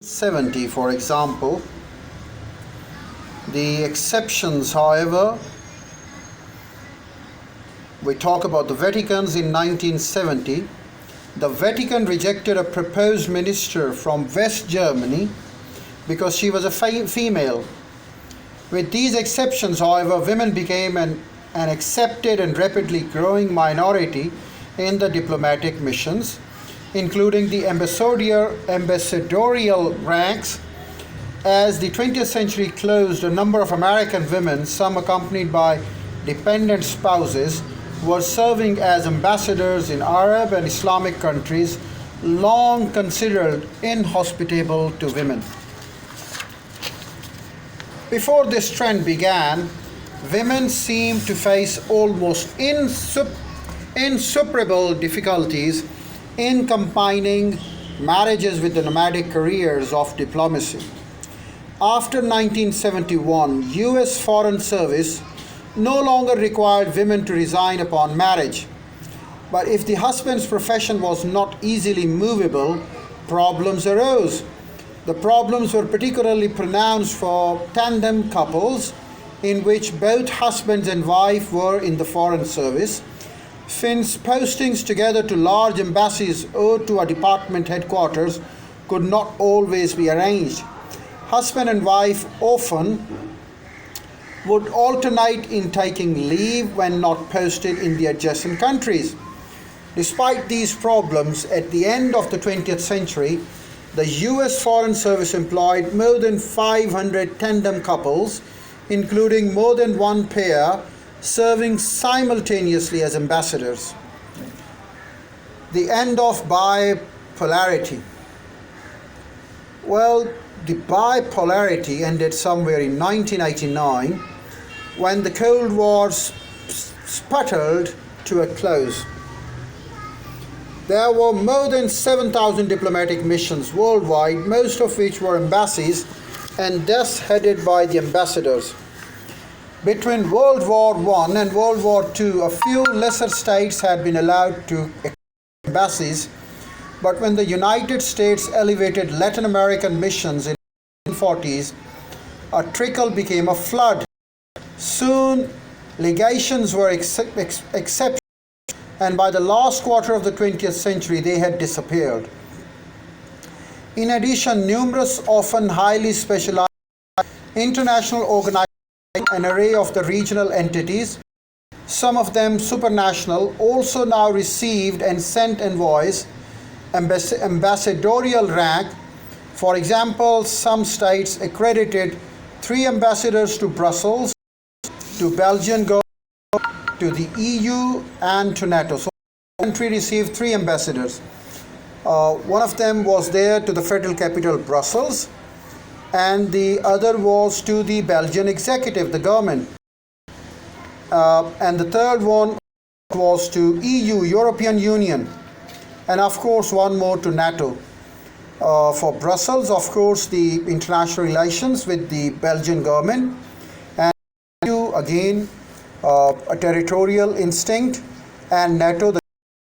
70, for example. The exceptions, however, we talk about the Vaticans in 1970. The Vatican rejected a proposed minister from West Germany because she was a female. With these exceptions, however, women became an accepted and rapidly growing minority in the diplomatic missions, including the ambassadorial ranks. As the 20th century closed, a number of American women, some accompanied by dependent spouses, were serving as ambassadors in Arab and Islamic countries long considered inhospitable to women. Before this trend began, women seemed to face almost insuperable difficulties in combining marriages with the nomadic careers of diplomacy. After 1971, US Foreign Service no longer required women to resign upon marriage. But if the husband's profession was not easily movable, problems arose. The problems were particularly pronounced for tandem couples in which both husbands and wife were in the Foreign Service, since postings together to large embassies or to a department headquarters could not always be arranged. Husband and wife often would alternate in taking leave when not posted in the adjacent countries. Despite these problems, at the end of the 20th century, the US Foreign Service employed more than 500 tandem couples, including more than one pair, serving simultaneously as ambassadors. The end of bipolarity. Well, the bipolarity ended somewhere in 1989 when the Cold War sputtered to a close. There were more than 7,000 diplomatic missions worldwide, most of which were embassies and thus headed by the ambassadors. Between World War I and World War II, a few lesser states had been allowed to embassies, but when the United States elevated Latin American missions in the 1940s, a trickle became a flood. Soon, legations were accepted, and by the last quarter of the 20th century, they had disappeared. In addition, numerous, often highly specialized international organizations, an array of the regional entities, some of them supranational, also now received and sent envoys, ambassadorial rank. For example, some states accredited 3 ambassadors to Brussels, to Belgian government, to the EU, and to NATO. So the country received 3 ambassadors. One of them was there to the federal capital, Brussels, and the other was to the Belgian executive, the government. And the third one was to EU, European Union, and of course one more to NATO. For Brussels, of course, the international relations with the Belgian government, and EU, again, a territorial instinct, and NATO, the